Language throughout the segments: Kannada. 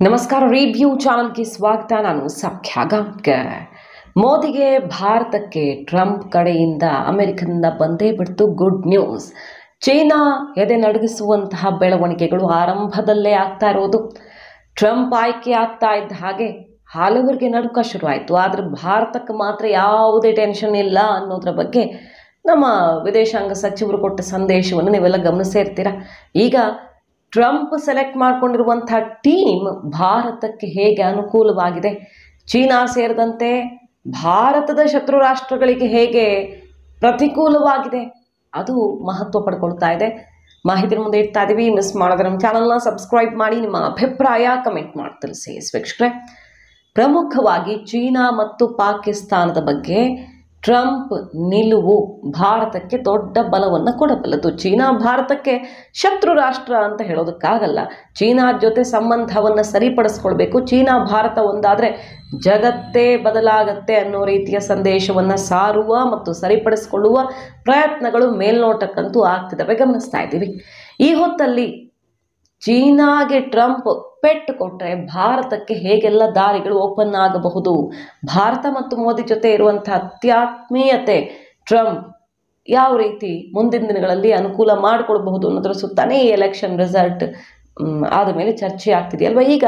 ನಮಸ್ಕಾರ. ರಿವ್ಯೂ ಚಾನಲ್ಗೆ ಸ್ವಾಗತ. ನಾನು ಸೌಖ್ಯ ಗಾಂವ್ಕರ್. ಮೋದಿಗೆ ಭಾರತಕ್ಕೆ ಟ್ರಂಪ್ ಕಡೆಯಿಂದ ಅಮೆರಿಕದಿಂದ ಬಂದೇ ಬಿಡ್ತು ಗುಡ್ ನ್ಯೂಸ್. ಚೀನಾ ಎದೆ ನಡುಗಿಸುವಂತಹ ಬೆಳವಣಿಗೆಗಳು ಆರಂಭದಲ್ಲೇ ಆಗ್ತಾ ಇರೋದು. ಟ್ರಂಪ್ ಆಯ್ಕೆ ಆಗ್ತಾ ಇದ್ದ ಹಾಗೆ ಹಲವರಿಗೆ ನಡುಕ ಶುರುವಾಯಿತು. ಆದರೆ ಭಾರತಕ್ಕೆ ಮಾತ್ರ ಯಾವುದೇ ಟೆನ್ಷನ್ ಇಲ್ಲ ಅನ್ನೋದ್ರ ಬಗ್ಗೆ ನಮ್ಮ ವಿದೇಶಾಂಗ ಸಚಿವರು ಕೊಟ್ಟ ಸಂದೇಶವನ್ನು ನೀವೆಲ್ಲ ಗಮನಿಸೇ ಇರ್ತೀರ. ಈಗ ಟ್ರಂಪ್ ಸೆಲೆಕ್ಟ್ ಮಾಡಿಕೊಂಡಿರುವಂಥ ಟೀಮ್ ಭಾರತಕ್ಕೆ ಹೇಗೆ ಅನುಕೂಲವಾಗಿದೆ, ಚೀನಾ ಸೇರಿದಂತೆ ಭಾರತದ ಶತ್ರು ರಾಷ್ಟ್ರಗಳಿಗೆ ಹೇಗೆ ಪ್ರತಿಕೂಲವಾಗಿದೆ, ಅದು ಮಹತ್ವ ಪಡ್ಕೊಳ್ತಾ ಇದೆ. ಮಾಹಿತಿ ಮುಂದೆ ಇಡ್ತಾ ಇದ್ದೀವಿ. ಮಿಸ್ ಮಾಡಿದ್ರೆ ನಮ್ಮ ಚಾನಲ್ನ ಸಬ್ಸ್ಕ್ರೈಬ್ ಮಾಡಿ, ನಿಮ್ಮ ಅಭಿಪ್ರಾಯ ಕಮೆಂಟ್ ಮಾಡಿ ತಿಳಿಸಿ ವೀಕ್ಷಕರೇ. ಪ್ರಮುಖವಾಗಿ ಚೀನಾ ಮತ್ತು ಪಾಕಿಸ್ತಾನದ ಬಗ್ಗೆ ಟ್ರಂಪ್ ನಿಲುವು ಭಾರತಕ್ಕೆ ದೊಡ್ಡ ಬಲವನ್ನು ಕೊಡಬಲ್ಲದು. ಚೀನಾ ಭಾರತಕ್ಕೆ ಶತ್ರು ರಾಷ್ಟ್ರ ಅಂತ ಹೇಳೋದಕ್ಕಾಗಲ್ಲ. ಚೀನಾ ಜೊತೆ ಸಂಬಂಧವನ್ನು ಸರಿಪಡಿಸ್ಕೊಳ್ಬೇಕು. ಚೀನಾ ಭಾರತ ಒಂದಾದರೆ ಜಗತ್ತೇ ಬದಲಾಗತ್ತೆ ಅನ್ನೋ ರೀತಿಯ ಸಂದೇಶವನ್ನು ಸಾರುವ ಮತ್ತು ಸರಿಪಡಿಸಿಕೊಳ್ಳುವ ಪ್ರಯತ್ನಗಳು ಮೇಲ್ನೋಟಕ್ಕಂತೂ ಆಗ್ತಿದ್ದಾವೆ, ಗಮನಿಸ್ತಾ ಇದ್ದೀವಿ. ಈ ಹೊತ್ತಲ್ಲಿ ಚೀನಾಗೆ ಟ್ರಂಪ್ ಪೆಟ್ಟು ಕೊಟ್ಟರೆ ಭಾರತಕ್ಕೆ ಹೇಗೆಲ್ಲ ದಾರಿಗಳು ಓಪನ್ ಆಗಬಹುದು, ಭಾರತ ಮತ್ತು ಮೋದಿ ಜೊತೆ ಇರುವಂಥ ಅತ್ಯಾತ್ಮೀಯತೆ ಟ್ರಂಪ್ ಯಾವ ರೀತಿ ಮುಂದಿನ ದಿನಗಳಲ್ಲಿ ಅನುಕೂಲ ಮಾಡಿಕೊಡ್ಬಹುದು ಅನ್ನೋದ್ರ ಸುತ್ತಾನೆ ಈ ಎಲೆಕ್ಷನ್ ರಿಸಲ್ಟ್ ಆದ ಮೇಲೆ ಚರ್ಚೆ ಆಗ್ತಿದೆಯಲ್ವ. ಈಗ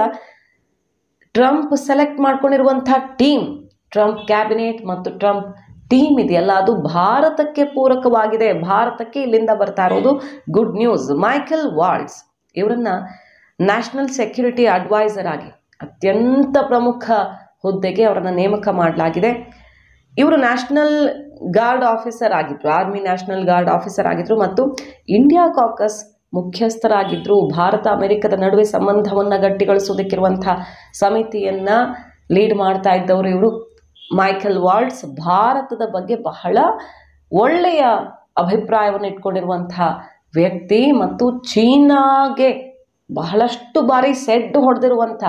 ಟ್ರಂಪ್ ಸೆಲೆಕ್ಟ್ ಮಾಡ್ಕೊಂಡಿರುವಂಥ ಟೀಮ್, ಟ್ರಂಪ್ ಕ್ಯಾಬಿನೆಟ್ ಮತ್ತು ಟ್ರಂಪ್ ಟೀಮ್ ಇದೆಯಲ್ಲ, ಅದು ಭಾರತಕ್ಕೆ ಪೂರಕವಾಗಿದೆ. ಭಾರತಕ್ಕೆ ಇಲ್ಲಿಂದ ಬರ್ತಾ ಇರೋದು ಗುಡ್ ನ್ಯೂಸ್. ಮೈಕೆಲ್ ವಾಲ್ಟ್ಸ್ ಇವರನ್ನ ನ್ಯಾಷನಲ್ ಸೆಕ್ಯೂರಿಟಿ ಅಡ್ವೈಸರ್ ಆಗಿ ಅತ್ಯಂತ ಪ್ರಮುಖ ಹುದ್ದೆಗೆ ಅವರನ್ನು ನೇಮಕ ಮಾಡಲಾಗಿದೆ. ಇವರು ನ್ಯಾಷನಲ್ ಗಾರ್ಡ್ ಆಫೀಸರ್ ಆಗಿದ್ರು, ಆರ್ಮಿ ನ್ಯಾಷನಲ್ ಗಾರ್ಡ್ ಆಫೀಸರ್ ಆಗಿದ್ರು ಮತ್ತು ಇಂಡಿಯಾ ಕಾಕಸ್ ಮುಖ್ಯಸ್ಥರಾಗಿದ್ದರು. ಭಾರತ ಅಮೆರಿಕದ ನಡುವೆ ಸಂಬಂಧವನ್ನು ಗಟ್ಟಿಗೊಳಿಸೋದಕ್ಕಿರುವಂಥ ಸಮಿತಿಯನ್ನು ಲೀಡ್ ಮಾಡ್ತಾ ಇದ್ದವರು ಇವರು. ಮೈಕೆಲ್ ವಾಲ್ಟ್ಸ್ ಭಾರತದ ಬಗ್ಗೆ ಬಹಳ ಒಳ್ಳೆಯ ಅಭಿಪ್ರಾಯವನ್ನು ಇಟ್ಕೊಂಡಿರುವಂಥ ವ್ಯಕ್ತಿ ಮತ್ತು ಚೀನಾಗೆ ಬಹಳಷ್ಟು ಬಾರಿ ಸೆಡ್ ಹೊಡೆದಿರುವಂಥ,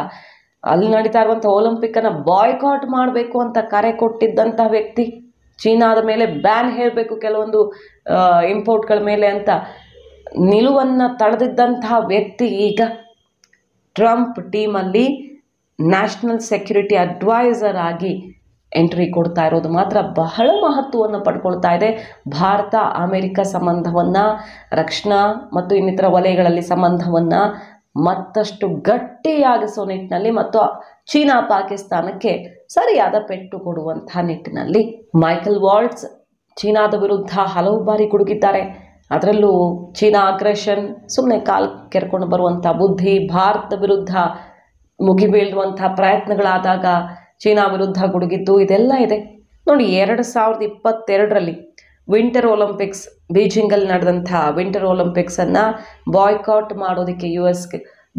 ಅಲ್ಲಿ ನಡೀತಾ ಇರುವಂಥ ಒಲಿಂಪಿಕ್ಕನ್ನು ಬಾಯ್ಕಾಟ್ ಮಾಡಬೇಕು ಅಂತ ಕರೆ ಕೊಟ್ಟಿದ್ದಂಥ ವ್ಯಕ್ತಿ, ಚೀನಾದ ಮೇಲೆ ಬ್ಯಾನ್ ಹೇರಬೇಕು ಕೆಲವೊಂದು ಇಂಪೋರ್ಟ್ಗಳ ಮೇಲೆ ಅಂತ ನಿಲುವನ್ನು ತಡೆದಿದ್ದಂತಹ ವ್ಯಕ್ತಿ ಈಗ ಟ್ರಂಪ್ ಟೀಮಲ್ಲಿ ನ್ಯಾಷನಲ್ ಸೆಕ್ಯೂರಿಟಿ ಅಡ್ವೈಸರ್ ಆಗಿ ಎಂಟ್ರಿ ಕೊಡ್ತಾ ಇರೋದು ಮಾತ್ರ ಬಹಳ ಮಹತ್ವವನ್ನು ಪಡ್ಕೊಳ್ತಾ ಇದೆ. ಭಾರತ ಅಮೆರಿಕ ಸಂಬಂಧವನ್ನು, ರಕ್ಷಣಾ ಮತ್ತು ಇನ್ನಿತರ ವಲಯಗಳಲ್ಲಿ ಸಂಬಂಧವನ್ನು ಮತ್ತಷ್ಟು ಗಟ್ಟಿಯಾಗಿಸೋ ನಿಟ್ಟಿನಲ್ಲಿ ಮತ್ತು ಚೀನಾ ಪಾಕಿಸ್ತಾನಕ್ಕೆ ಸರಿಯಾದ ಪೆಟ್ಟು ಕೊಡುವಂಥ ನಿಟ್ಟಿನಲ್ಲಿ ಮೈಕೆಲ್ ವಾಲ್ಟ್ಸ್ ಚೀನಾದ ವಿರುದ್ಧ ಹಲವು ಬಾರಿ ಗುಡುಗಿದ್ದಾರೆ. ಅದರಲ್ಲೂ ಚೀನಾ ಅಗ್ರೆಷನ್, ಸುಮ್ಮನೆ ಕಾಲು ಕೆರ್ಕೊಂಡು ಬರುವಂಥ ಬುದ್ಧಿ, ಭಾರತದ ವಿರುದ್ಧ ಮುಗಿಬೀಳುವಂಥ ಪ್ರಯತ್ನಗಳಾದಾಗ ಚೀನಾ ವಿರುದ್ಧ ಗುಡುಗಿದ್ದು ಇದೆಲ್ಲ ಇದೆ ನೋಡಿ. 2022ರಲ್ಲಿ ವಿಂಟರ್ ಒಲಿಂಪಿಕ್ಸ್ ಬೀಜಿಂಗಲ್ಲಿ ನಡೆದಂಥ ವಿಂಟರ್ ಒಲಿಂಪಿಕ್ಸನ್ನು ಬಾಯ್ಕಾಟ್ ಮಾಡೋದಕ್ಕೆ US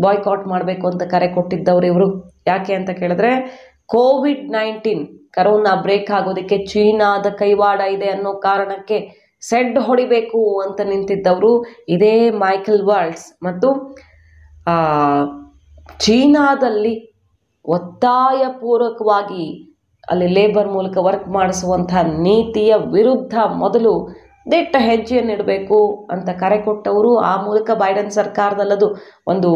ಬಾಯ್ಕಾಟ್ ಮಾಡಬೇಕು ಅಂತ ಕರೆ ಕೊಟ್ಟಿದ್ದವರು ಇವರು. ಯಾಕೆ ಅಂತ ಕೇಳಿದ್ರೆ COVID-19 ಕರೋನಾ ಬ್ರೇಕ್ ಆಗೋದಕ್ಕೆ ಚೀನಾದ ಕೈವಾಡ ಇದೆ ಅನ್ನೋ ಕಾರಣಕ್ಕೆ ಸೆಡ್ ಹೊಡಿಬೇಕು ಅಂತ ನಿಂತಿದ್ದವರು ಇದೇ ಮೈಕೆಲ್ ವಾಲ್ಟ್ಸ್. ಮತ್ತು ಚೀನಾದಲ್ಲಿ ಒತ್ತಾಯಪೂರ್ವಕವಾಗಿ ಅಲ್ಲಿ ಲೇಬರ್ ಮೂಲಕ ವರ್ಕ್ ಮಾಡಿಸುವಂಥ ನೀತಿಯ ವಿರುದ್ಧ ಮೊದಲು ದಿಟ್ಟ ಹೆಜ್ಜೆಯನ್ನಿಡಬೇಕು ಅಂತ ಕರೆ ಕೊಟ್ಟವರು. ಆ ಮೂಲಕ ಬೈಡನ್ ಸರ್ಕಾರದಲ್ಲದು ಒಂದು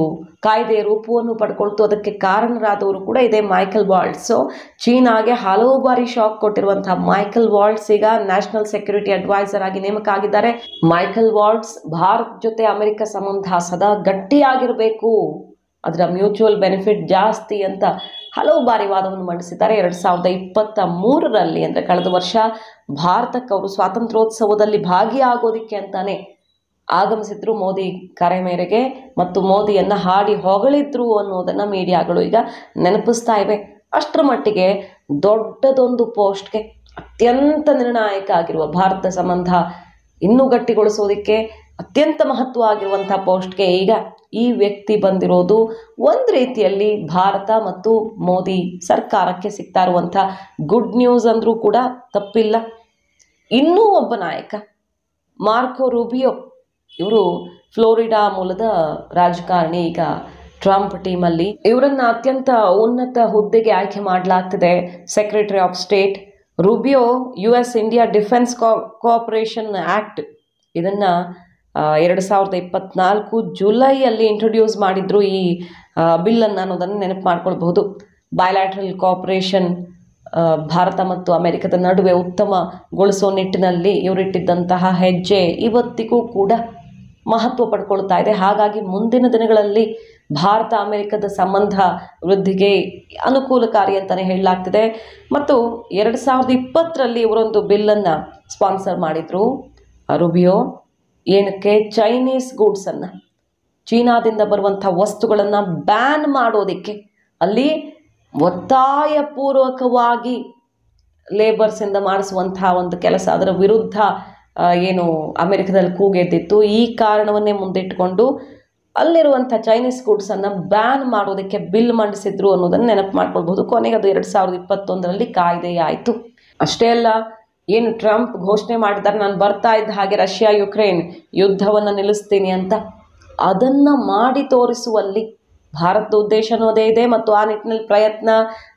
ಕಾಯ್ದೆ ರೂಪವನ್ನು ಪಡ್ಕೊಳ್ತು. ಅದಕ್ಕೆ ಕಾರಣರಾದವರು ಕೂಡ ಇದೇ ಮೈಕೆಲ್ ವಾಲ್ಟ್ಸ್. ಸೊ ಚೀನಾಗೆ ಹಲವು ಬಾರಿ ಶಾಕ್ ಕೊಟ್ಟಿರುವಂಥ ಮೈಕೆಲ್ ವಾಲ್ಟ್ಸ್ ಈಗ ನ್ಯಾಷನಲ್ ಸೆಕ್ಯೂರಿಟಿ ಅಡ್ವೈಸರ್ ಆಗಿ ನೇಮಕ ಆಗಿದ್ದಾರೆ. ಮೈಕೆಲ್ ವಾಲ್ಟ್ಸ್ ಭಾರತ ಜೊತೆ ಅಮೆರಿಕ ಸಂಬಂಧ ಸದಾ ಗಟ್ಟಿಯಾಗಿರಬೇಕು, ಅದರ ಮ್ಯೂಚುವಲ್ ಬೆನಿಫಿಟ್ ಜಾಸ್ತಿ ಅಂತ ಹಲವು ಬಾರಿ ವಾದವನ್ನು ಮಂಡಿಸಿದ್ದಾರೆ. 2023ರಲ್ಲಿ ಅಂದರೆ ಕಳೆದ ವರ್ಷ ಭಾರತಕ್ಕೆ ಅವರು ಸ್ವಾತಂತ್ರ್ಯೋತ್ಸವದಲ್ಲಿ ಭಾಗಿಯಾಗೋದಿಕ್ಕೆ ಅಂತಾನೆ ಆಗಮಿಸಿದ್ರು ಮೋದಿ ಕರೆ ಮೇರೆಗೆ ಮತ್ತು ಮೋದಿಯನ್ನು ಹಾಡಿ ಹೊಗಳಿದ್ರು ಅನ್ನೋದನ್ನು ಮೀಡಿಯಾಗಳು ಈಗ ನೆನಪಿಸ್ತಾ ಇವೆ. ಅಷ್ಟರ ಮಟ್ಟಿಗೆ ದೊಡ್ಡದೊಂದು ಪೋಸ್ಟ್ಗೆ, ಅತ್ಯಂತ ನಿರ್ಣಾಯಕ ಆಗಿರುವ ಭಾರತ ಸಂಬಂಧ ಇನ್ನೂ ಗಟ್ಟಿಗೊಳಿಸೋದಕ್ಕೆ ಅತ್ಯಂತ ಮಹತ್ವ ಆಗಿರುವಂಥ ಪೋಸ್ಟ್ಗೆ ಈಗ ಈ ವ್ಯಕ್ತಿ ಬಂದಿರೋದು ಒಂದು ರೀತಿಯಲ್ಲಿ ಭಾರತ ಮತ್ತು ಮೋದಿ ಸರ್ಕಾರಕ್ಕೆ ಸಿಗ್ತಾ ಇರುವಂಥ ಗುಡ್ ನ್ಯೂಸ್ ಅಂದರೂ ಕೂಡ ತಪ್ಪಿಲ್ಲ. ಇನ್ನೂ ಒಬ್ಬ ನಾಯಕ ಮಾರ್ಕೊ ರೂಬಿಯೋ, ಇವರು ಫ್ಲೋರಿಡಾ ಮೂಲದ ರಾಜಕಾರಣಿ, ಈಗ ಟ್ರಂಪ್ ಟೀಮಲ್ಲಿ ಇವರನ್ನು ಅತ್ಯಂತ ಉನ್ನತ ಹುದ್ದೆಗೆ ಆಯ್ಕೆ ಮಾಡಲಾಗ್ತಿದೆ. Secretary of state Rubio US India defence cooperation act ಇದನ್ನು 2024 ಜುಲೈಯಲ್ಲಿ ಇಂಟ್ರೊಡ್ಯೂಸ್ ಮಾಡಿದ್ರು. ಈ ಬಿಲ್ಲನ್ನು ಅನ್ನೋದನ್ನು ನೆನಪು ಮಾಡ್ಕೊಳ್ಬಹುದು. ಬಯಲ್ಯಾಟ್ರಲ್ ಕೋಆಪರೇಷನ್ ಭಾರತ ಮತ್ತು ಅಮೆರಿಕದ ನಡುವೆ ಉತ್ತಮಗೊಳಿಸೋ ನಿಟ್ಟಿನಲ್ಲಿ ಇವರಿಟ್ಟಿದ್ದಂತಹ ಹೆಜ್ಜೆ ಇವತ್ತಿಗೂ ಕೂಡ ಮಹತ್ವ ಪಡ್ಕೊಳ್ತಾ ಇದೆ. ಹಾಗಾಗಿ ಮುಂದಿನ ದಿನಗಳಲ್ಲಿ ಭಾರತ ಅಮೆರಿಕದ ಸಂಬಂಧ ವೃದ್ಧಿಗೆ ಅನುಕೂಲಕಾರಿ ಅಂತಲೇ ಹೇಳಲಾಗ್ತಿದೆ. ಮತ್ತು 2020ರಲ್ಲಿ ಇವರೊಂದು ಬಿಲ್ಲನ್ನು ಸ್ಪಾನ್ಸರ್ ಮಾಡಿದರು, ರುಬಿಯೋ. ಏನಕ್ಕೆ? ಚೈನೀಸ್ ಗೂಡ್ಸನ್ನು, ಚೀನಾದಿಂದ ಬರುವಂಥ ವಸ್ತುಗಳನ್ನು ಬ್ಯಾನ್ ಮಾಡೋದಕ್ಕೆ, ಅಲ್ಲಿ ಒತ್ತಾಯಪೂರ್ವಕವಾಗಿ ಲೇಬರ್ಸಿಂದ ಮಾಡಿಸುವಂಥ ಒಂದು ಕೆಲಸ, ಅದರ ವಿರುದ್ಧ ಏನು ಅಮೆರಿಕದಲ್ಲಿ ಕೂಗೆದ್ದಿತ್ತು. ಈ ಕಾರಣವನ್ನೇ ಮುಂದಿಟ್ಟುಕೊಂಡು ಅಲ್ಲಿರುವಂಥ ಚೈನೀಸ್ ಗೂಡ್ಸನ್ನು ಬ್ಯಾನ್ ಮಾಡೋದಕ್ಕೆ ಬಿಲ್ ಮಂಡಿಸಿದ್ರು ಅನ್ನೋದನ್ನು ನೆನಪು ಮಾಡ್ಕೊಳ್ಬೋದು. ಕೊನೆಗೆ ಅದು 2021ರಲ್ಲಿ ಕಾಯ್ದೆಯಾಯಿತು. ಅಷ್ಟೇ ಅಲ್ಲ, ಏನು ಟ್ರಂಪ್ ಘೋಷಣೆ ಮಾಡಿದ್ದಾರೆ, ನಾನು ಬರ್ತಾ ಇದ್ದ ಹಾಗೆ ರಷ್ಯಾ ಯುಕ್ರೇನ್ ಯುದ್ಧವನ್ನು ನಿಲ್ಲಿಸ್ತೀನಿ ಅಂತ, ಅದನ್ನು ಮಾಡಿ ತೋರಿಸುವಲ್ಲಿ ಭಾರತದ ಉದ್ದೇಶ ಅನ್ನೋದೇ ಇದೆ. ಮತ್ತು ಆ ನಿಟ್ಟಿನಲ್ಲಿ ಪ್ರಯತ್ನ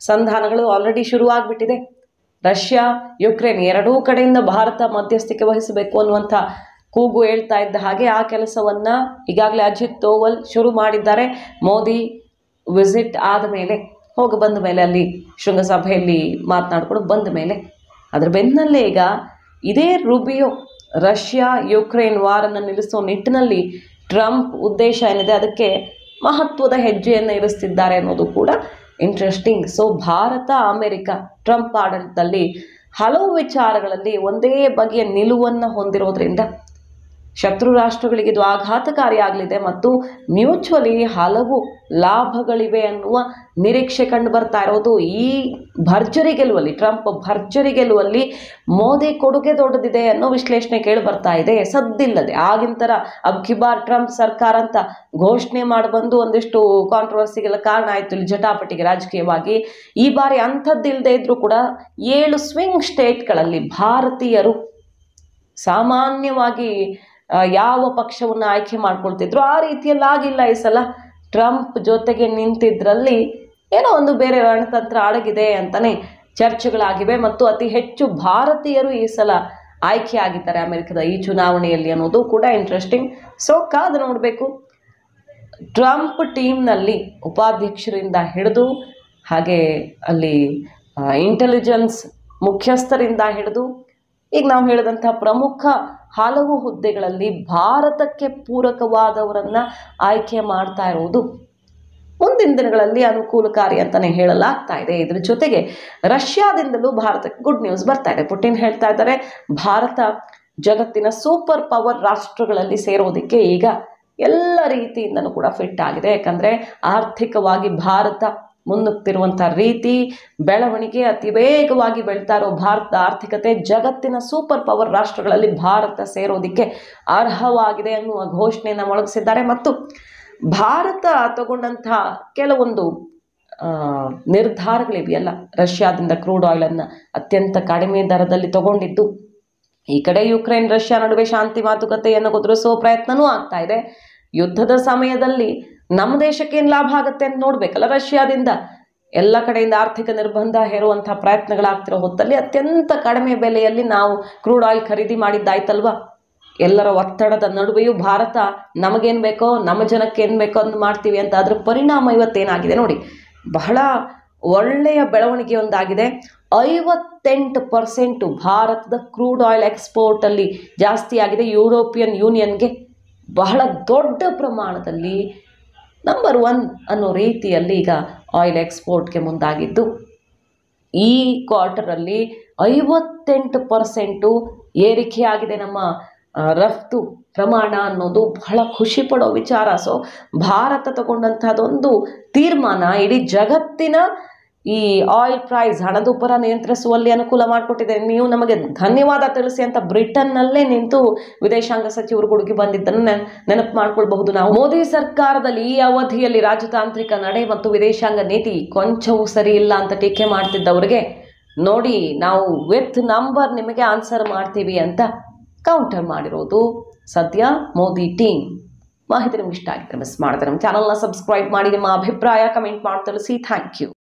ಸಂಧಾನಗಳು ಆಲ್ರೆಡಿ ಶುರುವಾಗ್ಬಿಟ್ಟಿದೆ. ರಷ್ಯಾ ಯುಕ್ರೇನ್ ಎರಡೂ ಕಡೆಯಿಂದ ಭಾರತ ಮಧ್ಯಸ್ಥಿಕೆ ವಹಿಸಬೇಕು ಅನ್ನುವಂಥ ಕೂಗು ಹೇಳ್ತಾ ಇದ್ದ ಹಾಗೆ ಆ ಕೆಲಸವನ್ನು ಈಗಾಗಲೇ ಅಜಿತ್ ದೋವಲ್ ಶುರು ಮಾಡಿದ್ದಾರೆ. ಮೋದಿ ವಿಸಿಟ್ ಆದ ಮೇಲೆ, ಬಂದ ಮೇಲೆ, ಅಲ್ಲಿ ಶೃಂಗಸಭೆಯಲ್ಲಿ ಮಾತನಾಡ್ಕೊಂಡು ಬಂದ ಮೇಲೆ, ಅದರ ಬೆನ್ನಲ್ಲೇ ಈಗ ಇದೇ ರುಬಿಯೋ ರಷ್ಯಾ ಯುಕ್ರೇನ್ ವಾರನ್ನು ನಿಲ್ಲಿಸೋ ನಿಟ್ಟಿನಲ್ಲಿ ಟ್ರಂಪ್ ಉದ್ದೇಶ ಏನಿದೆ ಅದಕ್ಕೆ ಮಹತ್ವದ ಹೆಜ್ಜೆಯನ್ನು ಇರಿಸ್ತಿದ್ದಾರೆ ಅನ್ನೋದು ಕೂಡ interesting. So Bharat America Trump ಆಡಳಿತದಲ್ಲಿ ಹಲವು ವಿಚಾರಗಳಲ್ಲಿ ಒಂದೇ ಬಗೆಯ ನಿಲುವನ್ನು ಹೊಂದಿರೋದ್ರಿಂದ ಶತ್ರು ರಾಷ್ಟ್ರಗಳಿಗೆ ಇದು ಆಘಾತಕಾರಿಯಾಗಲಿದೆ ಮತ್ತು ಮ್ಯೂಚುವಲಿ ಹಲವು ಲಾಭಗಳಿವೆ ಅನ್ನುವ ನಿರೀಕ್ಷೆ ಕಂಡು ಬರ್ತಾ ಇರೋದು. ಈ ಭರ್ಜರಿ ಗೆಲುವಲ್ಲಿ, ಟ್ರಂಪ್ ಭರ್ಜರಿ ಗೆಲುವಲ್ಲಿ ಮೋದಿ ಕೊಡುಗೆ ದೊಡ್ಡದಿದೆ ಅನ್ನೋ ವಿಶ್ಲೇಷಣೆ ಕೇಳಿ ಬರ್ತಾ ಇದೆ. ಸದ್ದಿಲ್ಲದೆ ಆಗಿನ ಥರ ಅಬ್ ಕಿ ಬಾರ್ ಟ್ರಂಪ್ ಸರ್ಕಾರ ಅಂತ ಘೋಷಣೆ ಮಾಡಿಬಂದು ಒಂದಿಷ್ಟು ಕಾಂಟ್ರವರ್ಸಿಗೆಲ್ಲ ಕಾರಣ ಆಯಿತು ಇಲ್ಲಿ ಜಟಾಪಟಿಗೆ ರಾಜಕೀಯವಾಗಿ. ಈ ಬಾರಿ ಅಂಥದ್ದಿಲ್ಲದೆ ಇದ್ರೂ ಕೂಡ 7 ಸ್ವಿಂಗ್ ಸ್ಟೇಟ್ಗಳಲ್ಲಿ ಭಾರತೀಯರು ಸಾಮಾನ್ಯವಾಗಿ ಯಾವ ಪಕ್ಷವನ್ನು ಆಯ್ಕೆ ಮಾಡ್ಕೊಳ್ತಿದ್ರು ಆ ರೀತಿಯಲ್ಲಿ ಆಗಿಲ್ಲ. ಈ ಸಲ ಟ್ರಂಪ್ ಜೊತೆಗೆ ನಿಂತಿದ್ರಲ್ಲಿ ಏನೋ ಒಂದು ಬೇರೆ ರಣತಂತ್ರ ಅಡಗಿದೆ ಅಂತಲೇ ಚರ್ಚೆಗಳಾಗಿವೆ. ಮತ್ತು ಅತಿ ಹೆಚ್ಚು ಭಾರತೀಯರು ಈ ಸಲ ಆಯ್ಕೆ ಆಗಿದ್ದಾರೆ ಅಮೆರಿಕದ ಈ ಚುನಾವಣೆಯಲ್ಲಿ ಅನ್ನೋದು ಕೂಡ ಇಂಟ್ರೆಸ್ಟಿಂಗ್. ಸೊ ಕಾದು ನೋಡಬೇಕು. ಟ್ರಂಪ್ ಟೀಮ್ನಲ್ಲಿ ಉಪಾಧ್ಯಕ್ಷರಿಂದ ಹಿಡಿದು ಹಾಗೆ ಅಲ್ಲಿ ಇಂಟೆಲಿಜೆನ್ಸ್ ಮುಖ್ಯಸ್ಥರಿಂದ ಹಿಡಿದು ಈಗ ನಾವು ಹೇಳಿದಂಥ ಪ್ರಮುಖ ಹಲವು ಹುದ್ದೆಗಳಲ್ಲಿ ಭಾರತಕ್ಕೆ ಪೂರಕವಾದವರನ್ನು ಆಯ್ಕೆ ಮಾಡ್ತಾ ಇರುವುದು ಮುಂದಿನ ದಿನಗಳಲ್ಲಿ ಅನುಕೂಲಕಾರಿ ಅಂತಲೇ ಹೇಳಲಾಗ್ತಾ ಇದೆ. ಇದರ ಜೊತೆಗೆ ರಷ್ಯಾದಿಂದಲೂ ಭಾರತಕ್ಕೆ ಗುಡ್ ನ್ಯೂಸ್ ಬರ್ತಾ ಇದೆ. ಪುಟಿನ್ ಹೇಳ್ತಾ ಇದ್ದಾರೆ, ಭಾರತ ಜಗತ್ತಿನ ಸೂಪರ್ ಪವರ್ ರಾಷ್ಟ್ರಗಳಲ್ಲಿ ಸೇರೋದಕ್ಕೆ ಈಗ ಎಲ್ಲ ರೀತಿಯಿಂದನೂ ಕೂಡ ಫಿಟ್ ಆಗಿದೆ. ಯಾಕಂದರೆ ಆರ್ಥಿಕವಾಗಿ ಭಾರತ ಮುನ್ನುಗ್ತಿರುವಂಥ ರೀತಿ, ಬೆಳವಣಿಗೆ, ಅತಿ ವೇಗವಾಗಿ ಬೆಳೀತಾ ಇರೋ ಭಾರತದ ಆರ್ಥಿಕತೆ ಜಗತ್ತಿನ ಸೂಪರ್ ಪವರ್ ರಾಷ್ಟ್ರಗಳಲ್ಲಿ ಭಾರತ ಸೇರೋದಕ್ಕೆ ಅರ್ಹವಾಗಿದೆ ಅನ್ನುವ ಘೋಷಣೆಯನ್ನು ಮೊಳಗಿಸಿದ್ದಾರೆ. ಮತ್ತು ಭಾರತ ತಗೊಂಡಂಥ ಕೆಲವೊಂದು ನಿರ್ಧಾರಗಳಿವೆಯಲ್ಲ, ರಷ್ಯಾದಿಂದ ಕ್ರೂಡ್ ಆಯಿಲನ್ನು ಅತ್ಯಂತ ಕಡಿಮೆ ದರದಲ್ಲಿ ತಗೊಂಡಿದ್ದು, ಈ ಕಡೆ ಯುಕ್ರೇನ್ ರಷ್ಯಾ ನಡುವೆ ಶಾಂತಿ ಮಾತುಕತೆಯನ್ನು ಕುದುರಿಸೋ ಪ್ರಯತ್ನವೂ ಆಗ್ತಾ ಇದೆ. ಯುದ್ಧದ ಸಮಯದಲ್ಲಿ ನಮ್ಮ ದೇಶಕ್ಕೆ ಏನು ಲಾಭ ಆಗುತ್ತೆ ಅಂತ ನೋಡಬೇಕಲ್ಲ. ರಷ್ಯಾದಿಂದ ಎಲ್ಲ ಕಡೆಯಿಂದ ಆರ್ಥಿಕ ನಿರ್ಬಂಧ ಹೇರುವಂಥ ಪ್ರಯತ್ನಗಳಾಗ್ತಿರೋ ಹೊತ್ತಲ್ಲಿ ಅತ್ಯಂತ ಕಡಿಮೆ ಬೆಲೆಯಲ್ಲಿ ನಾವು ಕ್ರೂಡ್ ಆಯಿಲ್ ಖರೀದಿ ಮಾಡಿದ್ದಾಯ್ತಲ್ವ. ಎಲ್ಲರ ಒತ್ತಡದ ನಡುವೆಯೂ ಭಾರತ ನಮಗೇನು ಬೇಕೋ, ನಮ್ಮ ಜನಕ್ಕೆ ಏನು ಬೇಕೋ ಅಂತ ಮಾಡ್ತೀವಿ ಅಂತ. ಅದರ ಪರಿಣಾಮ ಇವತ್ತೇನಾಗಿದೆ ನೋಡಿ, ಬಹಳ ಒಳ್ಳೆಯ ಬೆಳವಣಿಗೆ ಒಂದಾಗಿದೆ. 58% ಭಾರತದ ಕ್ರೂಡ್ ಆಯಿಲ್ ಎಕ್ಸ್ಪೋರ್ಟಲ್ಲಿ ಜಾಸ್ತಿ ಆಗಿದೆ. ಯುರೋಪಿಯನ್ ಯೂನಿಯನ್ಗೆ ಬಹಳ ದೊಡ್ಡ ಪ್ರಮಾಣದಲ್ಲಿ ನಂಬರ್ 1 ಅನ್ನೋ ರೀತಿಯಲ್ಲಿ ಈಗ ಆಯಿಲ್ ಎಕ್ಸ್ಪೋರ್ಟ್ಗೆ ಮುಂದಾಗಿದ್ದು, ಈ ಕ್ವಾರ್ಟರಲ್ಲಿ 58% ಏರಿಕೆಯಾಗಿದೆ ನಮ್ಮ ರಫ್ತು ಪ್ರಮಾಣ ಅನ್ನೋದು ಬಹಳ ಖುಷಿ ಪಡೋ ವಿಚಾರ. ಸೊ ಭಾರತ ತಗೊಂಡಂಥದ್ದೊಂದು ತೀರ್ಮಾನ ಇಡೀ ಜಗತ್ತಿನ ಈ ಆಯಿಲ್ ಪ್ರೈಸ್ ಹಣದುಬ್ಬರ ನಿಯಂತ್ರಿಸುವಲ್ಲಿ ಅನುಕೂಲ ಮಾಡಿಕೊಟ್ಟಿದೆ. ನೀವು ನಮಗೆ ಧನ್ಯವಾದ ತಿಳಿಸಿ ಅಂತ ಬ್ರಿಟನ್ನಲ್ಲೇ ನಿಂತು ವಿದೇಶಾಂಗ ಸಚಿವರು ಹುಡುಗಿ ಬಂದಿದ್ದನ್ನು ನೆನಪು ಮಾಡ್ಕೊಳ್ಬಹುದು ನಾವು. ಮೋದಿ ಸರ್ಕಾರದಲ್ಲಿ ಈ ಅವಧಿಯಲ್ಲಿ ರಾಜತಾಂತ್ರಿಕ ನಡೆ ಮತ್ತು ವಿದೇಶಾಂಗ ನೀತಿ ಕೊಂಚವೂ ಸರಿ ಇಲ್ಲ ಅಂತ ಟೀಕೆ ಮಾಡ್ತಿದ್ದವರಿಗೆ ನೋಡಿ, ನಾವು ವಿತ್ ನಂಬರ್ ನಿಮಗೆ ಆನ್ಸರ್ ಮಾಡ್ತೀವಿ ಅಂತ ಕೌಂಟರ್ ಮಾಡಿರೋದು ಸದ್ಯ ಮೋದಿ ಟೀಮ್. ಮಾಹಿತಿ ನಿಮ್ಗೆ ಇಷ್ಟ ಆಗಿದ್ರೆ ಮಿಸ್ ಮಾಡಿದ್ರೆ ನಮ್ಮ ಚಾನಲ್ನ ಸಬ್ಸ್ಕ್ರೈಬ್ ಮಾಡಿ, ನಿಮ್ಮ ಅಭಿಪ್ರಾಯ ಕಮೆಂಟ್ ಮಾಡಿ ತಿಳಿಸಿ. Thank you.